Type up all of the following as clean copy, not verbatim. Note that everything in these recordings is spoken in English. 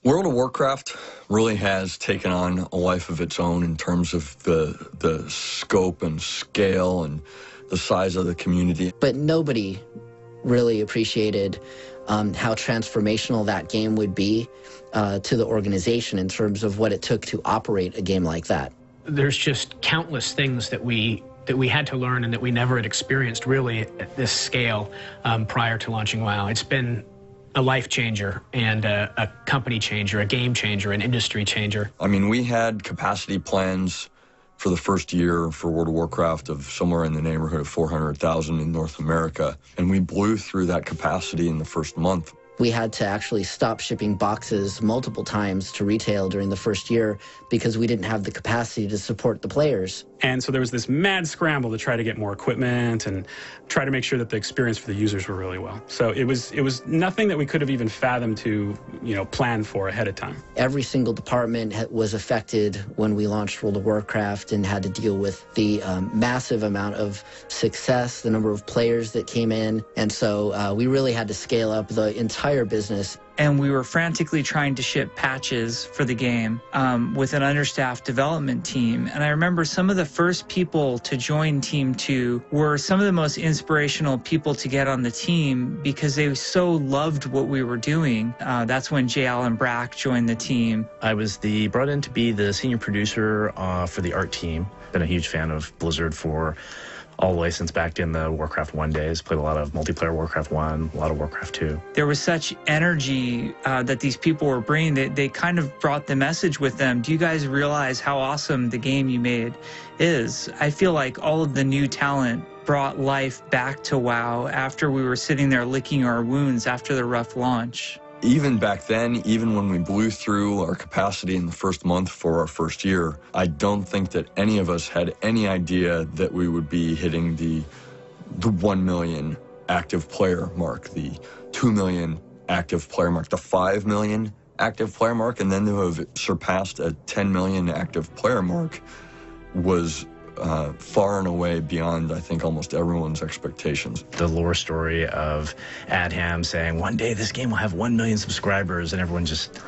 World of Warcraft really has taken on a life of its own in terms of the scope and scale and the size of the community. But nobody really appreciated how transformational that game would be to the organization in terms of what it took to operate a game like that. There's just countless things that we had to learn and that we never had experienced really at this scale prior to launching WoW. It's been a life changer and a company changer, a game changer, an industry changer. I mean, we had capacity plans for the first year for World of Warcraft of somewhere in the neighborhood of 400,000 in North America, and we blew through that capacity in the first month. We had to actually stop shipping boxes multiple times to retail during the first year because we didn't have the capacity to support the players. And so there was this mad scramble to try to get more equipment and try to make sure that the experience for the users were really well. So it was nothing that we could have even fathomed to, plan for ahead of time. Every single department was affected when we launched World of Warcraft and had to deal with the massive amount of success, the number of players that came in. And so we really had to scale up the entire business. And we were frantically trying to ship patches for the game with an understaffed development team. And I remember some of the first people to join Team 2 were some of the most inspirational people to get on the team because they so loved what we were doing. That's when J. Allen Brack joined the team. I was brought in to be the senior producer for the art team. Been a huge fan of Blizzard for all the way since back in the Warcraft 1 days. Played a lot of multiplayer Warcraft 1, a lot of Warcraft 2. There was such energy that these people were bringing. They kind of brought the message with them. Do you guys realize how awesome the game you made is? I feel like all of the new talent brought life back to WoW after we were sitting there licking our wounds after the rough launch. Even back then, even when we blew through our capacity in the first month for our first year, I don't think that any of us had any idea that we would be hitting the 1 million active player mark, the 2 million active player mark, the 5 million active player mark, and then to have surpassed a 10 million active player mark was far and away beyond, I think, almost everyone's expectations. The lore story of Adham saying, one day this game will have 1 million subscribers, and everyone just,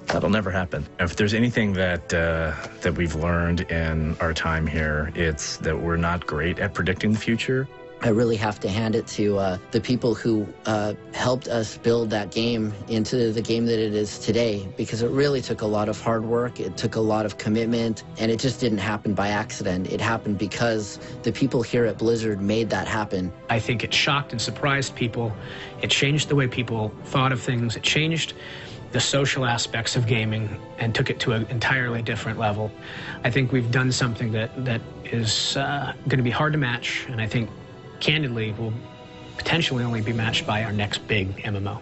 that'll never happen. If there's anything that we've learned in our time here, it's that we're not great at predicting the future. I really have to hand it to the people who helped us build that game into the game that it is today, because it really took a lot of hard work, it took a lot of commitment, and it just didn't happen by accident. It happened because the people here at Blizzard made that happen. I think it shocked and surprised people. It changed the way people thought of things. It changed the social aspects of gaming and took it to an entirely different level. I think we've done something that is going to be hard to match, and I think candidly will potentially only be matched by our next big MMO.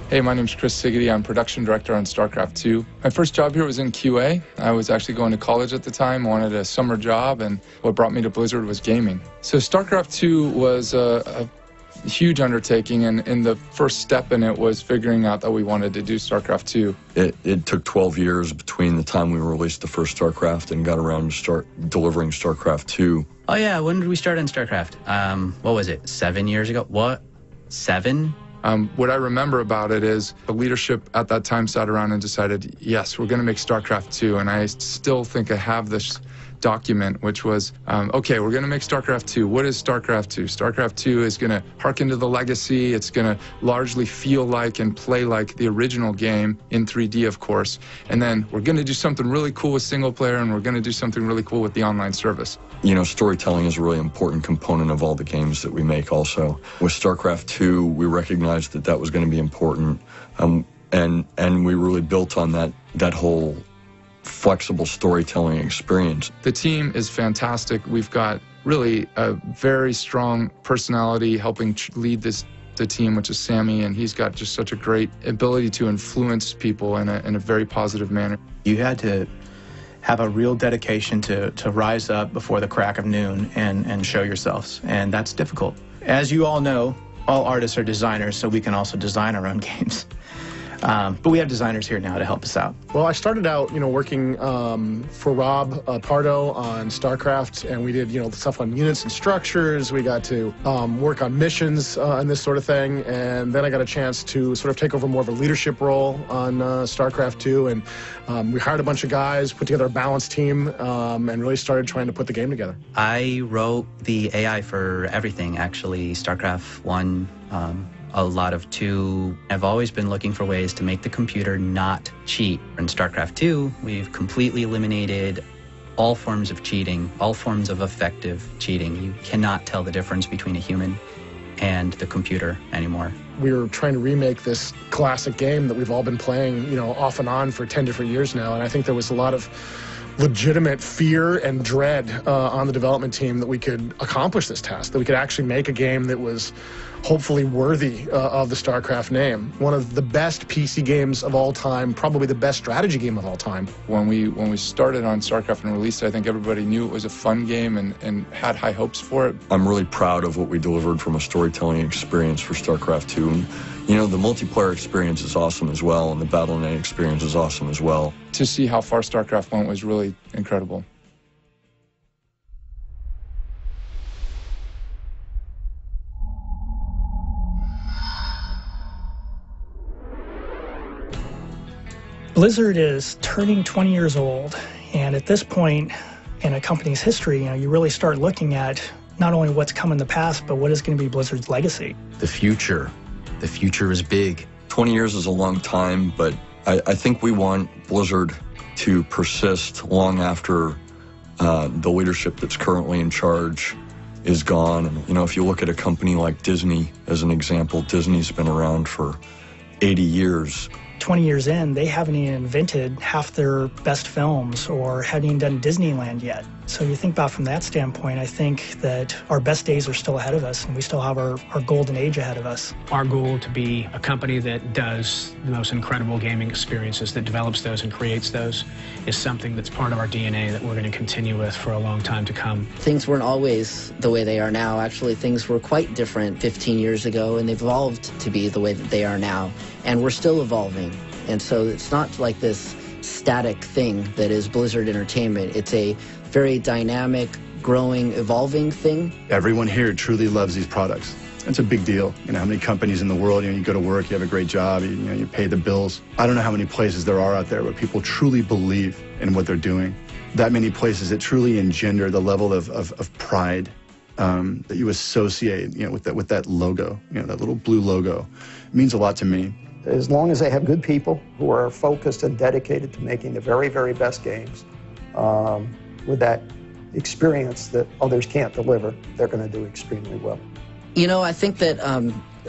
Hey, my name's Chris Siggety. I'm production director on StarCraft 2. My first job here was in QA. I was actually going to college at the time, wanted a summer job, and what brought me to Blizzard was gaming. So StarCraft 2 was a huge undertaking, and the first step in it was figuring out that we wanted to do StarCraft 2. It took 12 years between the time we released the first StarCraft and got around to start delivering StarCraft 2. Oh yeah, when did we start on StarCraft? What was it, 7 years ago? What, 7? What I remember about it is the leadership at that time sat around and decided, yes, we're going to make StarCraft 2, and I still think I have this document, which was, okay, we're going to make StarCraft 2. What is StarCraft 2? StarCraft 2 is going to harken to the legacy. It's going to largely feel like and play like the original game in 3D, of course. And then we're going to do something really cool with single player, and we're going to do something really cool with the online service. You know, storytelling is a really important component of all the games that we make also. With StarCraft 2, we recognized that that was going to be important, and we really built on that whole flexible storytelling experience. The team is fantastic. We've got really a very strong personality helping lead the team, which is Sammy, and he's got just such a great ability to influence people in a very positive manner. You had to have a real dedication to rise up before the crack of noon and show yourselves, and that's difficult. As you all know, all artists are designers, so we can also design our own games. But we have designers here now to help us out. Well, I started out, working for Rob Pardo on StarCraft, and we did, stuff on units and structures. We got to work on missions and this sort of thing, and then I got a chance to sort of take over more of a leadership role on StarCraft 2, and we hired a bunch of guys, put together a balanced team, and really started trying to put the game together. I wrote the AI for everything, actually. StarCraft 1, a lot of 2. I've always been looking for ways to make the computer not cheat. In StarCraft 2, we've completely eliminated all forms of cheating, all forms of effective cheating. You cannot tell the difference between a human and the computer anymore. We were trying to remake this classic game that we've all been playing, off and on for 10 different years now, and I think there was a lot of legitimate fear and dread on the development team that we could accomplish this task, that we could actually make a game that was hopefully worthy of the StarCraft name. One of the best PC games of all time, probably the best strategy game of all time. When we started on StarCraft and released it, I think everybody knew it was a fun game and had high hopes for it. I'm really proud of what we delivered from a storytelling experience for StarCraft 2. And, the multiplayer experience is awesome as well, and the Battle.net experience is awesome as well. To see how far StarCraft went was really incredible. Blizzard is turning 20 years old, and at this point in a company's history, you really start looking at not only what's come in the past, but what is going to be Blizzard's legacy. The future is big. 20 years is a long time, but I think we want Blizzard to persist long after the leadership that's currently in charge is gone. And, if you look at a company like Disney as an example, Disney's been around for 80 years. 20 years in, they haven't even invented half their best films or haven't even done Disneyland yet. So you think about from that standpoint, I think that our best days are still ahead of us, and we still have our golden age ahead of us. Our goal to be a company that does the most incredible gaming experiences, that develops those and creates those, is something that's part of our DNA that we're going to continue with for a long time to come. Things weren't always the way they are now. Actually, things were quite different 15 years ago, and they've evolved to be the way that they are now. And we're still evolving. And so it's not like this static thing that is Blizzard Entertainment. It's a very dynamic, growing, evolving thing. Everyone here truly loves these products. It's a big deal. How many companies in the world, you go to work, you have a great job, you pay the bills. I don't know how many places there are out there where people truly believe in what they're doing. That many places that truly engender the level of pride that you associate, with that logo, that little blue logo. It means a lot to me. As long as they have good people who are focused and dedicated to making the very, very best games, with that experience that others can't deliver, they're going to do extremely well. I think that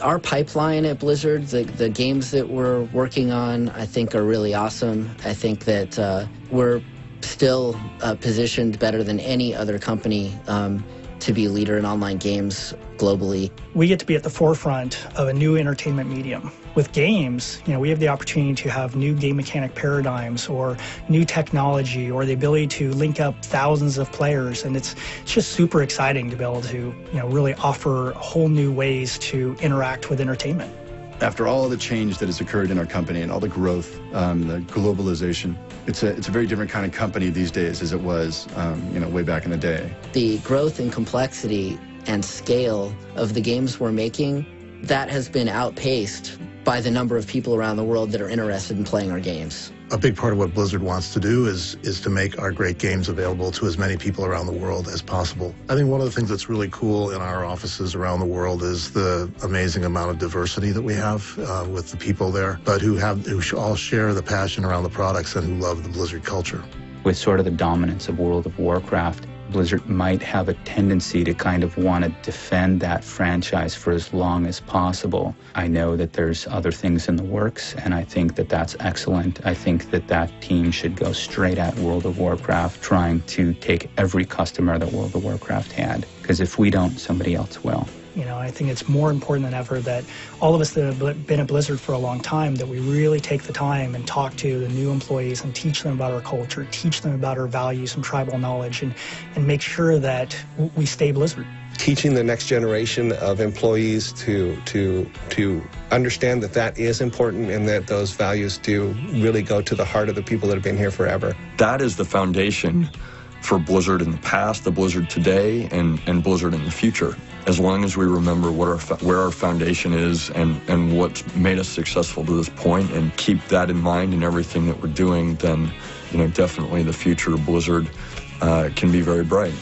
our pipeline at Blizzard, the games that we're working on, I think are really awesome. I think that we're still positioned better than any other company to be a leader in online games globally. We get to be at the forefront of a new entertainment medium. With games, we have the opportunity to have new game mechanic paradigms or new technology or the ability to link up thousands of players, and it's just super exciting to be able to really offer whole new ways to interact with entertainment. After all of the change that has occurred in our company and all the growth, the globalization, it's a very different kind of company these days as it was, way back in the day. The growth and complexity and scale of the games we're making, that has been outpaced by the number of people around the world that are interested in playing our games. A big part of what Blizzard wants to do is to make our great games available to as many people around the world as possible. I think one of the things that's really cool in our offices around the world is the amazing amount of diversity that we have with the people there, but who all share the passion around the products and who love the Blizzard culture. With sort of the dominance of World of Warcraft, Blizzard might have a tendency to kind of want to defend that franchise for as long as possible. I know that there's other things in the works, and I think that that's excellent. I think that that team should go straight at World of Warcraft, trying to take every customer that World of Warcraft had, because if we don't, somebody else will. I think it's more important than ever that all of us that have been at Blizzard for a long time, that we really take the time and talk to the new employees and teach them about our culture, teach them about our values and tribal knowledge, and make sure that we stay Blizzard. Teaching the next generation of employees to understand that is important and that those values do really go to the heart of the people that have been here forever. That is the foundation for Blizzard in the past, the Blizzard today, and Blizzard in the future. As long as we remember where our foundation is and what's made us successful to this point, and keep that in mind in everything that we're doing, then definitely the future of Blizzard can be very bright.